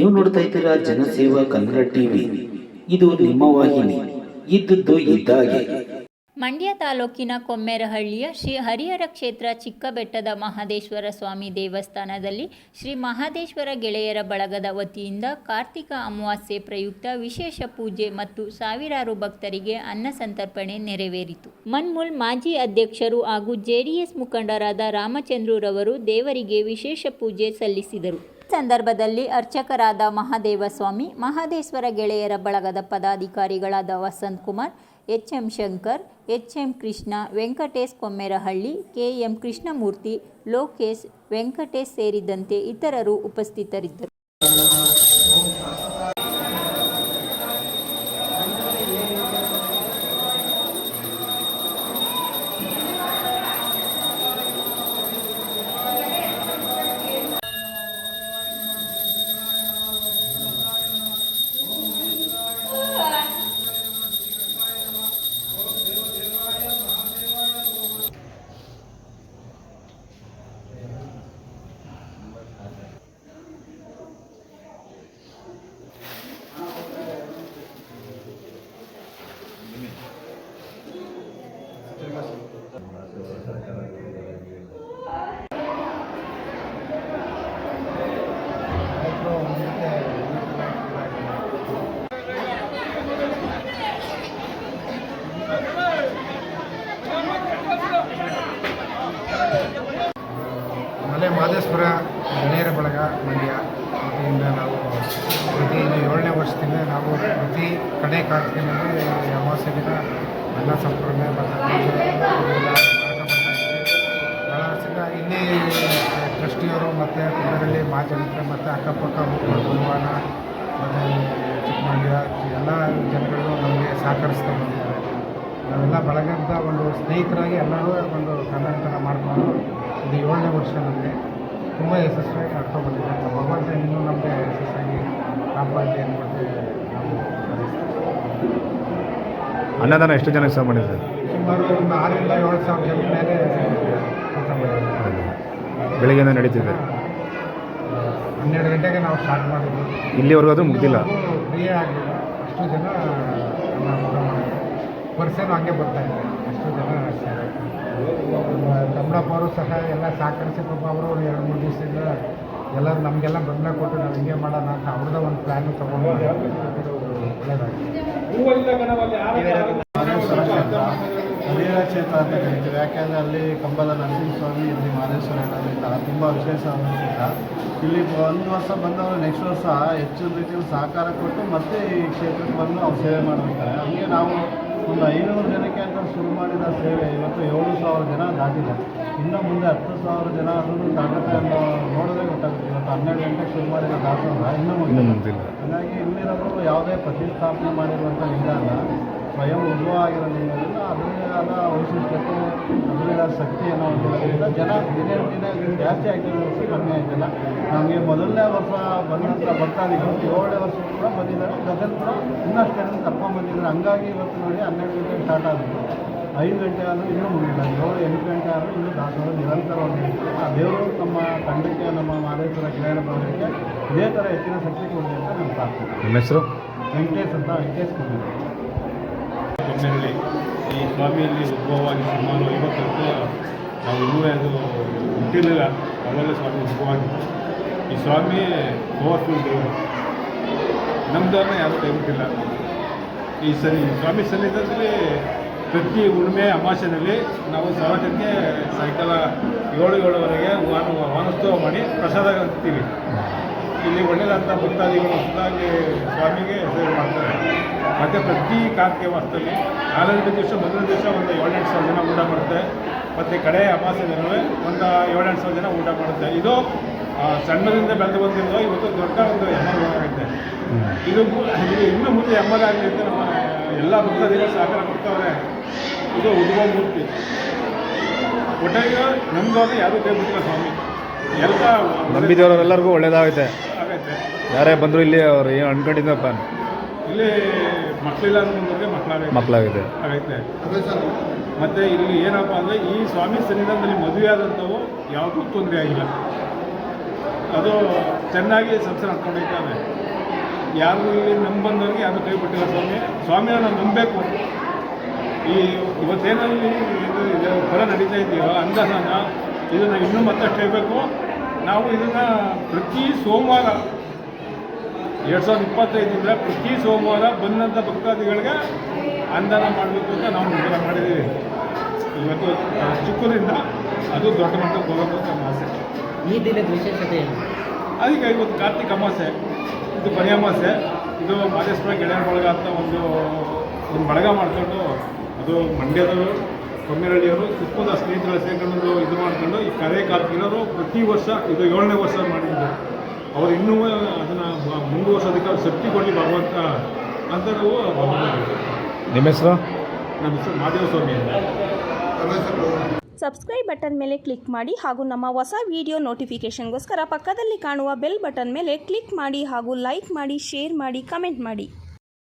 ನೀವು ನೋಡ್ತಾ ಇದ್ದೀರಾ ಜನಸೇವಾ ಕನ್ನಡ ಟಿವಿ. ಇದು ನಿಮ್ಮ ವಾಹಿನಿ. ಇದ್ದದ್ದು ಇದ್ದಾಗೆ. ಮಂಡ್ಯ ತಾಲೂಕಿನ ಕೊಮ್ಮೇರಹಳ್ಳಿಯ ಶ್ರೀ ಹರಿಹರ ಕ್ಷೇತ್ರ ಚಿಕ್ಕಬೆಟ್ಟದ ಮಹದೇಶ್ವರ ಸ್ವಾಮಿ ದೇವಸ್ಥಾನದಲ್ಲಿ ಶ್ರೀ ಮಹದೇಶ್ವರ ಗೆಳೆಯರ ಬಳಗದ ವತಿಯಿಂದ ಕಾರ್ತಿಕ ಅಮಾವಾಸ್ಯೆ ಪ್ರಯುಕ್ತ ವಿಶೇಷ ಪೂಜೆ ಮತ್ತು ಸಾವಿರಾರು ಭಕ್ತರಿಗೆ ಅನ್ನ ಸಂತರ್ಪಣೆ ನೆರವೇರಿತು. ಮನ್ಮೂಲ್ ಮಾಜಿ ಅಧ್ಯಕ್ಷರು ಹಾಗೂ ಜೆಡಿಎಸ್ ಮುಖಂಡರಾದ ರಾಮಚಂದ್ರರವರು ದೇವರಿಗೆ ವಿಶೇಷ ಪೂಜೆ ಸಲ್ಲಿಸಿದರು. ಸಂದರ್ಭದಲ್ಲಿ ಅರ್ಚಕರಾದ ಮಹಾದೇವಸ್ವಾಮಿ, ಮಹದೇಶ್ವರ ಗೆಳೆಯರ ಬಳಗದ ಪದಾಧಿಕಾರಿಗಳಾದ Vasant Kumar, HM. Shankar, HM. Krishna, Venkatesh ಕೊಮ್ಮೇರಹಳ್ಳಿ, KM. Krishnamurthy, Lokesh, Venkatesh ಸೇರಿದಂತೆ ಇತರರು ಉಪಸ್ಥಿತರಿದ್ದರು. ಮಹದೇಶ್ವರ ಗೆಳೆಯರ ಬಳಗ ಮಂಡ್ಯ ವತಿಯಿಂದ ನಾವು ಪ್ರತಿ 7ನೇ ವರ್ಷದಿಂದ ನಾವು ಪ್ರತಿ ಕಡೆ ಕಾರ್ತಿಕನಲ್ಲಿ ಅಮಾವಾಸ್ಯೆ ದಿನ ಅನ್ನ ಸಂಪೂರ್ಣ ಭಾಳ ವರ್ಷದಿಂದ ಇಲ್ಲಿ ಟ್ರಸ್ಟಿಯವರು ಮತ್ತು ಕುಂದರಳ್ಳಿ ಮಾಜಮಿತ್ರ ಮತ್ತು ಅಕ್ಕಪಕ್ಕ ಗುರುವಾನ ಮತ್ತು ಚಿಕ್ಕಮಂಡ್ಯ ಎಲ್ಲ ಜನಗಳು ನಮಗೆ ಸಹಕರಿಸ್ತಾ ಬಂದಿದ್ದಾರೆ. ನಾವೆಲ್ಲ ಬಳಗದ ಒಂದು ಸ್ನೇಹಿತರಾಗಿ ಎಲ್ಲರೂ ಒಂದು ಕನ್ನಡತನ ಮಾಡಿಕೊಂಡು ಇದು 7ನೇ ವರ್ಷ ನಮಗೆ ತುಂಬ ಯಶಸ್ವಿಯಾಗಿ ನಡ್ಕೊಂಡು ಬಂದಿದೆ. ನಮ್ಮ ಭಗವಂತ ಇನ್ನೂ ನಮಗೆ ಯಶಸ್ವಿಯಾಗಿ ಕಾಪಾಡಲಿ ಅಂದ್ಬಿಟ್ಟು ನಾವು ಅನ್ನದಾನ ಎಷ್ಟು ಜನಕ್ಕೆ ಸಹ ಮಾಡಿದೆ? ಸುಮಾರು ಒಂದು 6,000 to 7,000 ಜನ ಮೇಲೆ ಊಟ ಮಾಡಿದ್ದೀವಿ. ಬೆಳಗ್ಗೆಯಿಂದ ನಡೀತಿದೆ. 12 ಗಂಟೆಗೆ ನಾವು ಸ್ಟಾರ್ಟ್ ಮಾಡಿದ್ವಿ. ಇಲ್ಲಿವರೆಗೂ ಅದು ಮುಗ್ದಿಲ್ಲ. ಫ್ರೀಯೇ ಆಗಲಿಲ್ಲ. ಅಷ್ಟು ಜನ ಅನ್ನ ಊಟ ಮಾಡಿದ್ವಿ. ವರ್ಷನೂ ಹಂಗೆ ಬರ್ತಾಯಿದೆ. ಅಷ್ಟು ಜನ ತಮ್ಮಡಪ್ಪ ಅವರು ಸಹ ಎಲ್ಲ ಸಹಕರಿಸಿ ಪಾಪ ಅವರು 2-3 ದಿವಸದಿಂದ ಎಲ್ಲರೂ ನಮಗೆಲ್ಲ ಬೆಂಬಲ ಕೊಟ್ಟು ನಾವು ಹಿಂಗೆ ಮಾಡೋಣ ಅಂತ ಅವ್ರದ್ದ ಒಂದು ಪ್ಲ್ಯಾನು ತೊಗೊಂಡು ಒಳ್ಳೆಯದಾಗಿದೆ. ಹರಿಹರ ಕ್ಷೇತ್ರ ಅಂತ ಕರಿತೀವಿ. ಯಾಕೆಂದರೆ ಅಲ್ಲಿ ಕಂಬದ ನರಸಿಂಹಸ್ವಾಮಿ, ಇಲ್ಲಿ ಮಹದೇಶ್ವರ ತುಂಬ ವಿಶೇಷವಾದ ಕ್ಷೇತ್ರ. ಇಲ್ಲಿ ಒಂದು ವರ್ಷ ಬಂದವರು ನೆಕ್ಸ್ಟ್ ವರ್ಷ ಹೆಚ್ಚಿನ ರೀತಿಯಲ್ಲಿ ಸಹಕಾರ ಕೊಟ್ಟು ಮತ್ತೆ ಈ ಕ್ಷೇತ್ರಕ್ಕೆ ಬಂದು ಅವ್ರು ಸೇವೆ ಮಾಡ್ತಾರೆ. ಹಂಗೆ ನಾವು ಒಂದು 500 ಜನಕ್ಕೆ ಅಂತ ಶುರು ಮಾಡಿದ ಸೇವೆ ಇವತ್ತು 7,000 ಜನ ದಾಟಿದೆ. ಇನ್ನು ಮುಂದೆ 10,000 ಜನ ಅದನ್ನು ದಾಟುತ್ತೆ ಅನ್ನೋ ನೋಡಿದ್ರೆ ಗೊತ್ತಾಗುತ್ತೆ. ಇವತ್ತು 12 ಗಂಟೆಗೆ ಶುರು ಮಾಡಿದ ದಾಟೋಲ್ಲ ಇನ್ನೂ ಮುಗಿದಿಲ್ಲ. ಹಾಗಾಗಿ ಇಲ್ಲಿರೋರು ಯಾವುದೇ ಪ್ರತಿಷ್ಠಾಪನೆ ಮಾಡಿರುವಂಥ ಲಿಂಗ ಅಲ್ಲ, ಸ್ವಯಂ ಉದ್ಭವ ಆಗಿರೋ ಲಿಂಗದಿಂದ ಅದರದೇ ಆದ ವೈಶಿಷ್ಟ್ಯತೆ, ಅದರದೇ ಆದ ಶಕ್ತಿ ಅನ್ನೋ ಒಂದು ಜನ ದಿನೇ ದಿನೇ ಜಾಸ್ತಿ ಆಗ್ತಿರೋದು ಕಮ್ಮಿ ಆಯ್ತಿಲ್ಲ. ನಮಗೆ ಮೊದಲನೇ ವರ್ಷ ಬಂದಂಥ ಭಕ್ತಾದಿಗಳು 7ನೇ ವರ್ಷ ಕೂಡ ಬಂದಿದ್ದಾರೆ. ಗದಲ್ ಕೂಡ ಇನ್ನಷ್ಟು ಜನ ಕರ್ಕೊಂಡ್ಬಂದಿದ್ದಾರೆ. ಹಂಗಾಗಿ ಇವತ್ತು ನೋಡಿ 12 ಗಂಟೆಗೆ ಸ್ಟಾರ್ಟ್ ಆಗುತ್ತೆ. 5 ಗಂಟೆ ಆದರೂ ಇನ್ನೂ ಮುಗಿಲ್ಲ. 7-8 ಗಂಟೆ ಆದರೂ ಇನ್ನೂ ದಾಸೋಹ ನಿರಂತರವಾಗಿ ಆ ದೇವರು ನಮ್ಮ ತಂಡಕ್ಕೆ, ನಮ್ಮ ಮಹದೇಶ್ವರ ಗೆಳೆಯರ ಬಳಗಕ್ಕೆ ಇದೇ ಥರ ಹೆಚ್ಚಿನ ಶಕ್ತಿ ಕೊಡಲಿ ಅಂತ ನಾನು ಪ್ರಾರ್ಥನೆ. ನಿಮ್ಮ ಹೆಸರು? ವೆಂಕಟೇಶ್ ಅಂತ, ವೆಂಕಟೇಶ್ ಕೊಟ್ಟಿದ್ದಾರೆ. ಕೊಮ್ಮೇರಹಳ್ಳಿ ಈ ಸ್ವಾಮಿಯಲ್ಲಿ ಉದ್ಭವವಾಗಿ ಸುಮಾರು 50 ವರ್ಷ ನಾವು ಇನ್ನೂ ಅದು ಹುಟ್ಟಿರಲಿಲ್ಲ. ಅವೆಲ್ಲ ಸ್ವಾಮಿ ಉದ್ಭವವಾಗಿತ್ತು. ಈ ಸ್ವಾಮಿ ಪವರ್ಫುಲ್ ದೇವರು. ನಮ್ಮದವ್ರನ್ನ ಯಾರೂ ಕೈಬಿಟ್ಟಿಲ್ಲ. ಈ ಸ್ವಾಮಿ ಸನ್ನಿಧಾನದಲ್ಲಿ ಪ್ರತಿ ಹುಣ್ಣಿಮೆ ಅಮಾವಾಸ್ಯೆಯಲ್ಲಿ ನಾವು ಸಾವಟಕ್ಕೆ ಸಾಯಂಕಾಲ 7-7:30 ವಾನೋತ್ಸವ ಮಾಡಿ ಪ್ರಸಾದ ಅಂತೀವಿ. ಇಲ್ಲಿ ಒಳ್ಳೆಯದಾದಂಥ ಭಕ್ತಾದಿಗಳು ಹೊಸದಾಗಿ ಸ್ವಾಮಿಗೆ ಸೇವೆ ಮಾಡ್ತಾರೆ. ಮತ್ತು ಪ್ರತಿ ಕಾರ್ತಿಕ ಮಾಸದಲ್ಲಿ 4 ದಿವಸ ಮೊದಲನೇ ದಿವಸ ಒಂದು 7-8 ಜನ ಊಟ ಮಾಡುತ್ತೆ. ಮತ್ತು ಕಡೆ ಅಮಾವಾಸ್ಯೆ ದಿನವೇ ಒಂದು 7-8 ಜನ ಊಟ ಮಾಡುತ್ತೆ. ಇದು ಸಣ್ಣದಿಂದ ಬೆಳೆದು ಬಂದಿರೋ ಇವತ್ತು ದೊಡ್ಡ ಒಂದು ಹೆಮ್ಮರ ಆಗೈತೆ. ಇದು ಇನ್ನೂ ಮುಂದೆ ಹೆಮ್ಮರ ಆಗಲಿ ಅಂತ ನಮ್ಮ ಎಲ್ಲ ಭಕ್ತಾದಿಗಳು ಸಹಕಾರ ಕೊಡ್ತಾವ್ರೆ. ಇದು ಉದ್ಭವ ಮೂರ್ತಿ. ಒಟ್ಟಾಗಿ ನಮ್ಮದವ್ರನ್ನ ಯಾರೂ ಕೈ ಬಿಟ್ಟಿಲ್ಲ ಸ್ವಾಮಿ. ಎಲ್ಲ ನಂಬಿದವರೆಲ್ಲರಿಗೂ ಒಳ್ಳೇದಾಗೈತೆ. ಆಗೈತೆ. ಯಾರೇ ಬಂದರೂ ಇಲ್ಲಿ ಅವ್ರು ಏನು ಅನ್ಕೊಂಡಿದ್ದಪ್ಪ ಇಲ್ಲಿ ಮಕ್ಕಳಿಲ್ಲ ಅಂತಂದ್ರೆ ಮಕ್ಕಳಾಗಿದೆ ಆಗೈತೆ. ಮತ್ತು ಇಲ್ಲಿ ಏನಪ್ಪ ಅಂದರೆ ಈ ಸ್ವಾಮಿ ಸನ್ನಿಧಾನದಲ್ಲಿ ಮದುವೆ ಆದಂಥವು ಯಾವುದೂ ತೊಂದರೆ ಆಗಿಲ್ಲ. ಅದು ಚೆನ್ನಾಗಿ ಸಂಸಾರ ನಡ್ಕೊಂಡಿದ್ದಾನೆ. ಯಾರು ಇಲ್ಲಿ ಬಂದವರಿಗೆ ಯಾರು ಕೈ ಬಿಟ್ಟಿಲ್ಲ ಸ್ವಾಮಿನ ನಾವು ನಂಬಬೇಕು. ಇವತ್ತೇನಲ್ಲಿ ಇದು ಫಲ ನಡೀತಾ ಇದೆಯೋ ಅನುದಾನ ಇದನ್ನು ಇನ್ನೂ ಮತ್ತಷ್ಟು ಹೇಳಬೇಕು. ನಾವು ಇದನ್ನು ಪ್ರತಿ ಸೋಮವಾರ 2025 ಪ್ರತಿ ಸೋಮವಾರ ಬಂದಂಥ ಭಕ್ತಾದಿಗಳಿಗೆ ಅನುದಾನ ಮಾಡಬೇಕು ಅಂತ ನಾವು ನಿರ್ಧಾರ ಮಾಡಿದ್ದೀವಿ. ಇವತ್ತು ಚಿಕ್ಕದಿಂದ ಅದು ದೊಡ್ಡ ಮಟ್ಟಕ್ಕೆ ಹೋಗೋದು ಅಂತ ನಮ್ಮ ಆಸೆ. ಈ ದಿನದ ವಿಶೇಷತೆ ಏನು? ಅದಕ್ಕೆ ಇವತ್ತು ಕಾರ್ತಿಕ ಅಮಾವಾಸ್ಯೆ, ಇದು ಕೊನೆಯ ಅಮಾವಾಸ್ಯೆ. ಇದು ಮಾದೇಶ್ವರ ಗೆಳೆಯರ ಬಳಗ ಅಂತ ಒಂದು ಬಳಗ ಮಾಡ್ಕೊಂಡು, ಅದು ಮಂಡ್ಯದವರು ಕೊಮ್ಮೇರಳ್ಳಿಯವರು ಸುತ್ತಮುತ್ತ ಸ್ನೇಹಿತರ ಸೇರ್ಕೊಂಡು ಇದು ಮಾಡ್ಕೊಂಡು ಈ ಕರೆ ಕಾರ್ತಿಕರು ಪ್ರತಿ ವರ್ಷ ಇದು 7ನೇ ವರ್ಷ ಮಾಡಿದ್ದು. ಅವರು ಇನ್ನೂ ಅದನ್ನು ಮುಂದುವರ್ಸೋದಕ್ಕೆ ಅವ್ರು ಶಕ್ತಿ ಕೊಡಲಿ ಭಗವಂತ ಅಂತ ನಾವು ನಿಮ್ಮ ಹೆಸರು? ನಮ್ಮ ಹೆಸರು ಮಾದೇವ ಸ್ವಾಮಿ ಅಂತ. ಸಬ್ಸ್ಕ್ರೈಬ್ ಬಟನ್ ಮೇಲೆ ಕ್ಲಿಕ್ ಮಾಡಿ ಹಾಗೂ ನಮ್ಮ ಹೊಸ ವಿಡಿಯೋ ನೋಟಿಫಿಕೇಷನ್ಗೋಸ್ಕರ ಪಕ್ಕದಲ್ಲಿ ಕಾಣುವ ಬೆಲ್ ಬಟನ್ ಮೇಲೆ ಕ್ಲಿಕ್ ಮಾಡಿ ಹಾಗೂ ಲೈಕ್ ಮಾಡಿ, ಶೇರ್ ಮಾಡಿ, ಕಮೆಂಟ್ ಮಾಡಿ.